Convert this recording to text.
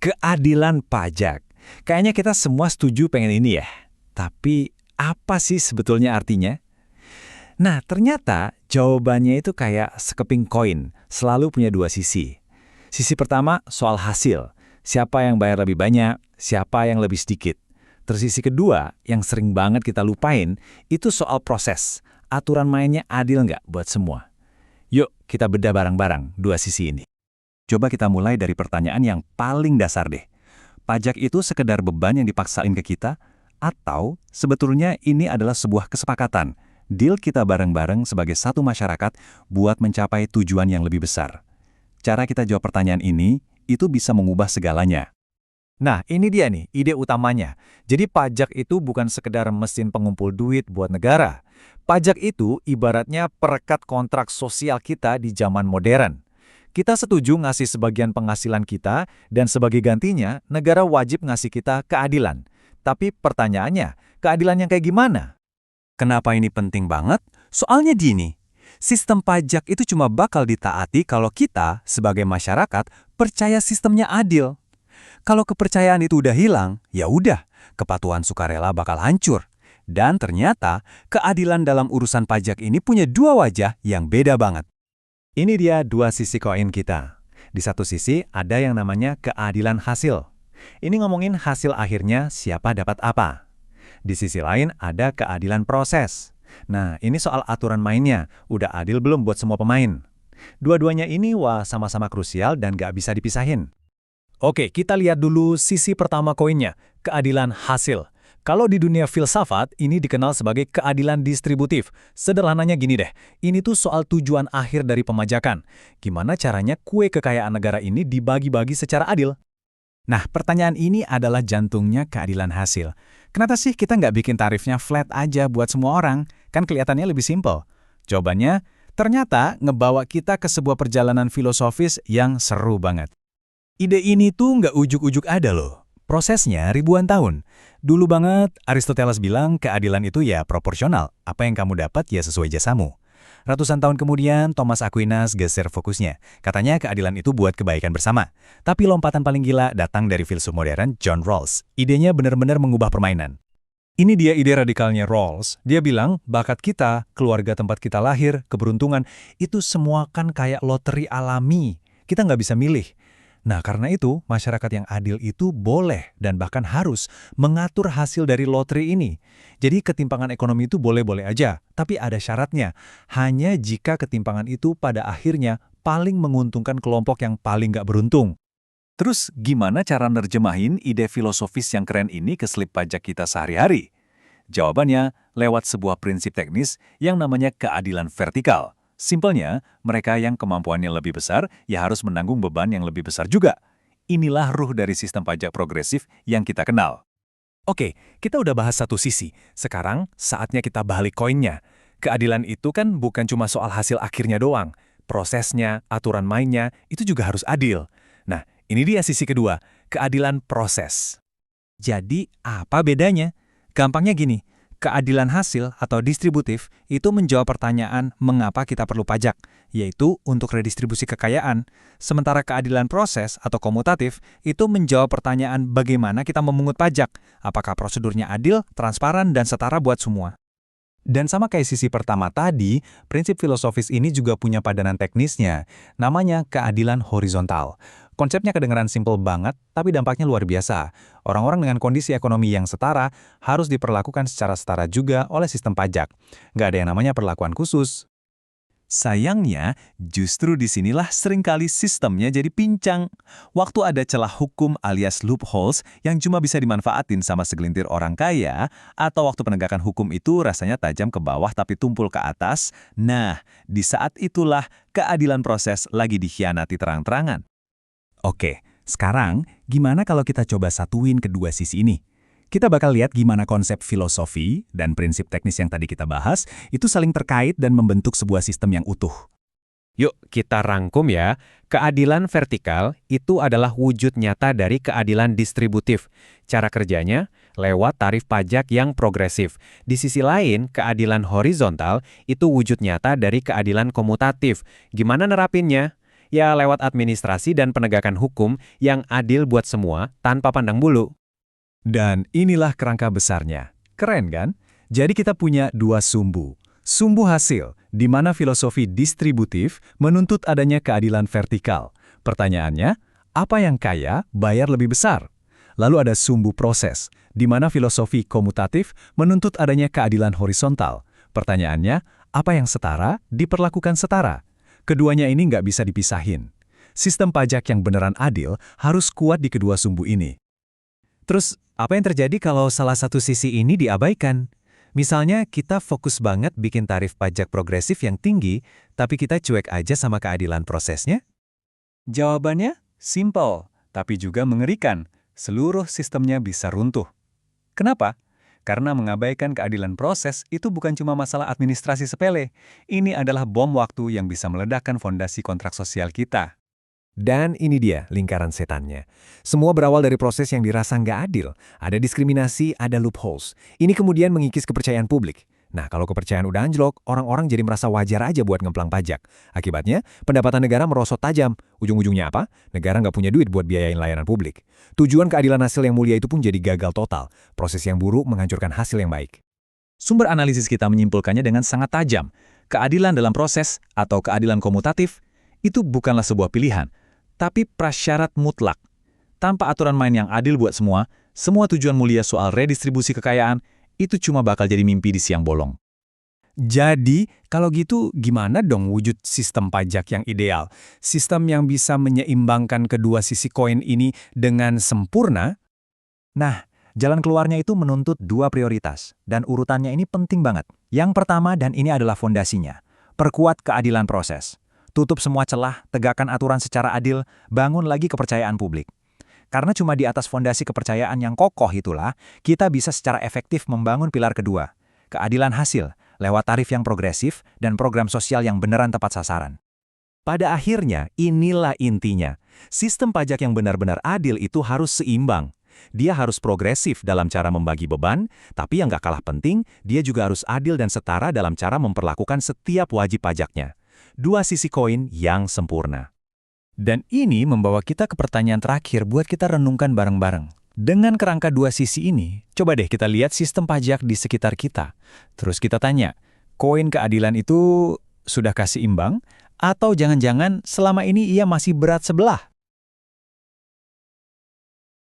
Keadilan pajak. Kayaknya kita semua setuju pengen ini ya. Tapi apa sih sebetulnya artinya? Nah, ternyata jawabannya itu kayak sekeping koin, selalu punya dua sisi. Sisi pertama soal hasil, siapa yang bayar lebih banyak, siapa yang lebih sedikit. Terus sisi kedua, yang sering banget kita lupain, itu soal proses. Aturan mainnya adil nggak buat semua? Yuk, kita bedah bareng-bareng dua sisi ini. Coba kita mulai dari pertanyaan yang paling dasar deh. Pajak itu sekedar beban yang dipaksain ke kita? Atau sebetulnya ini adalah sebuah kesepakatan, deal kita bareng-bareng sebagai satu masyarakat buat mencapai tujuan yang lebih besar? Cara kita jawab pertanyaan ini, itu bisa mengubah segalanya. Nah, ini dia nih, ide utamanya. Jadi pajak itu bukan sekedar mesin pengumpul duit buat negara. Pajak itu ibaratnya perekat kontrak sosial kita di zaman modern. Kita setuju ngasih sebagian penghasilan kita, dan sebagai gantinya, negara wajib ngasih kita keadilan. Tapi pertanyaannya, keadilan yang kayak gimana? Kenapa ini penting banget? Soalnya gini, sistem pajak itu cuma bakal ditaati kalau kita, sebagai masyarakat, percaya sistemnya adil. Kalau kepercayaan itu udah hilang, ya udah, kepatuhan sukarela bakal hancur. Dan ternyata, keadilan dalam urusan pajak ini punya dua wajah yang beda banget. Ini dia dua sisi koin kita. Di satu sisi ada yang namanya keadilan hasil. Ini ngomongin hasil akhirnya siapa dapat apa. Di sisi lain ada keadilan proses. Nah, ini soal aturan mainnya. Udah adil belum buat semua pemain? Dua-duanya ini sama-sama krusial dan gak bisa dipisahin. Oke, kita lihat dulu sisi pertama koinnya, keadilan hasil. Kalau di dunia filsafat, ini dikenal sebagai keadilan distributif. Sederhananya gini deh, ini tuh soal tujuan akhir dari pemajakan. Gimana caranya kue kekayaan negara ini dibagi-bagi secara adil? Nah, pertanyaan ini adalah jantungnya keadilan hasil. Kenapa sih kita nggak bikin tarifnya flat aja buat semua orang? Kan kelihatannya lebih simpel. Jawabannya, ternyata ngebawa kita ke sebuah perjalanan filosofis yang seru banget. Ide ini tuh nggak ujuk-ujuk ada loh. Prosesnya ribuan tahun. Dulu banget, Aristoteles bilang keadilan itu ya proporsional. Apa yang kamu dapat ya sesuai jasamu. Ratusan tahun kemudian, Thomas Aquinas geser fokusnya. Katanya keadilan itu buat kebaikan bersama. Tapi lompatan paling gila datang dari filsuf modern John Rawls. Idenya benar-benar mengubah permainan. Ini dia ide radikalnya Rawls. Dia bilang, bakat kita, keluarga tempat kita lahir, keberuntungan, itu semua kan kayak loteri alami. Kita nggak bisa milih. Nah, karena itu, masyarakat yang adil itu boleh dan bahkan harus mengatur hasil dari lotre ini. Jadi ketimpangan ekonomi itu boleh-boleh aja, tapi ada syaratnya. Hanya jika ketimpangan itu pada akhirnya paling menguntungkan kelompok yang paling nggak beruntung. Terus gimana cara nerjemahin ide filosofis yang keren ini ke slip pajak kita sehari-hari? Jawabannya lewat sebuah prinsip teknis yang namanya keadilan vertikal. Simpelnya, mereka yang kemampuannya lebih besar ya harus menanggung beban yang lebih besar juga. Inilah ruh dari sistem pajak progresif yang kita kenal. Oke, kita udah bahas satu sisi. Sekarang saatnya kita balik koinnya. Keadilan itu kan bukan cuma soal hasil akhirnya doang. Prosesnya, aturan mainnya, itu juga harus adil. Nah, ini dia sisi kedua, keadilan proses. Jadi, apa bedanya? Gampangnya gini. Keadilan hasil atau distributif itu menjawab pertanyaan mengapa kita perlu pajak, yaitu untuk redistribusi kekayaan. Sementara keadilan proses atau komutatif itu menjawab pertanyaan bagaimana kita memungut pajak, apakah prosedurnya adil, transparan, dan setara buat semua. Dan sama kayak sisi pertama tadi, prinsip filosofis ini juga punya padanan teknisnya, namanya keadilan horizontal. Konsepnya kedengaran simpel banget, tapi dampaknya luar biasa. Orang-orang dengan kondisi ekonomi yang setara harus diperlakukan secara setara juga oleh sistem pajak. Nggak ada yang namanya perlakuan khusus. Sayangnya, justru disinilah seringkali sistemnya jadi pincang. Waktu ada celah hukum alias loopholes yang cuma bisa dimanfaatin sama segelintir orang kaya, atau waktu penegakan hukum itu rasanya tajam ke bawah tapi tumpul ke atas, nah, di saat itulah keadilan proses lagi dikhianati terang-terangan. Oke, sekarang gimana kalau kita coba satuin kedua sisi ini? Kita bakal lihat gimana konsep filosofi dan prinsip teknis yang tadi kita bahas itu saling terkait dan membentuk sebuah sistem yang utuh. Yuk kita rangkum ya, keadilan vertikal itu adalah wujud nyata dari keadilan distributif. Cara kerjanya lewat tarif pajak yang progresif. Di sisi lain, keadilan horizontal itu wujud nyata dari keadilan komutatif. Gimana nerapinnya? Ya lewat administrasi dan penegakan hukum yang adil buat semua tanpa pandang bulu. Dan inilah kerangka besarnya. Keren kan? Jadi kita punya dua sumbu. Sumbu hasil, di mana filosofi distributif menuntut adanya keadilan vertikal. Pertanyaannya, apa yang kaya bayar lebih besar? Lalu ada sumbu proses, di mana filosofi komutatif menuntut adanya keadilan horizontal. Pertanyaannya, apa yang setara diperlakukan setara? Keduanya ini nggak bisa dipisahin. Sistem pajak yang beneran adil harus kuat di kedua sumbu ini. Terus, apa yang terjadi kalau salah satu sisi ini diabaikan? Misalnya, kita fokus banget bikin tarif pajak progresif yang tinggi, tapi kita cuek aja sama keadilan prosesnya? Jawabannya simple, tapi juga mengerikan. Seluruh sistemnya bisa runtuh. Kenapa? Karena mengabaikan keadilan proses itu bukan cuma masalah administrasi sepele. Ini adalah bom waktu yang bisa meledakkan fondasi kontrak sosial kita. Dan ini dia lingkaran setannya. Semua berawal dari proses yang dirasa nggak adil. Ada diskriminasi, ada loopholes. Ini kemudian mengikis kepercayaan publik. Nah, kalau kepercayaan udah anjlok, orang-orang jadi merasa wajar aja buat ngemplang pajak. Akibatnya, pendapatan negara merosot tajam. Ujung-ujungnya apa? Negara nggak punya duit buat biayain layanan publik. Tujuan keadilan hasil yang mulia itu pun jadi gagal total. Proses yang buruk menghancurkan hasil yang baik. Sumber analisis kita menyimpulkannya dengan sangat tajam. Keadilan dalam proses atau keadilan komutatif itu bukanlah sebuah pilihan, tapi prasyarat mutlak. Tanpa aturan main yang adil buat semua tujuan mulia soal redistribusi kekayaan itu cuma bakal jadi mimpi di siang bolong. Jadi, kalau gitu gimana dong wujud sistem pajak yang ideal? Sistem yang bisa menyeimbangkan kedua sisi koin ini dengan sempurna? Nah, jalan keluarnya itu menuntut dua prioritas, dan urutannya ini penting banget. Yang pertama, dan ini adalah fondasinya, perkuat keadilan proses. Tutup semua celah, tegakkan aturan secara adil, bangun lagi kepercayaan publik. Karena cuma di atas fondasi kepercayaan yang kokoh itulah, kita bisa secara efektif membangun pilar kedua, keadilan hasil, lewat tarif yang progresif dan program sosial yang beneran tepat sasaran. Pada akhirnya, inilah intinya. Sistem pajak yang benar-benar adil itu harus seimbang. Dia harus progresif dalam cara membagi beban, tapi yang gak kalah penting, dia juga harus adil dan setara dalam cara memperlakukan setiap wajib pajaknya. Dua sisi koin yang sempurna. Dan ini membawa kita ke pertanyaan terakhir buat kita renungkan bareng-bareng. Dengan kerangka dua sisi ini, coba deh kita lihat sistem pajak di sekitar kita. Terus kita tanya, koin keadilan itu sudah kasih imbang? Atau jangan-jangan selama ini ia masih berat sebelah?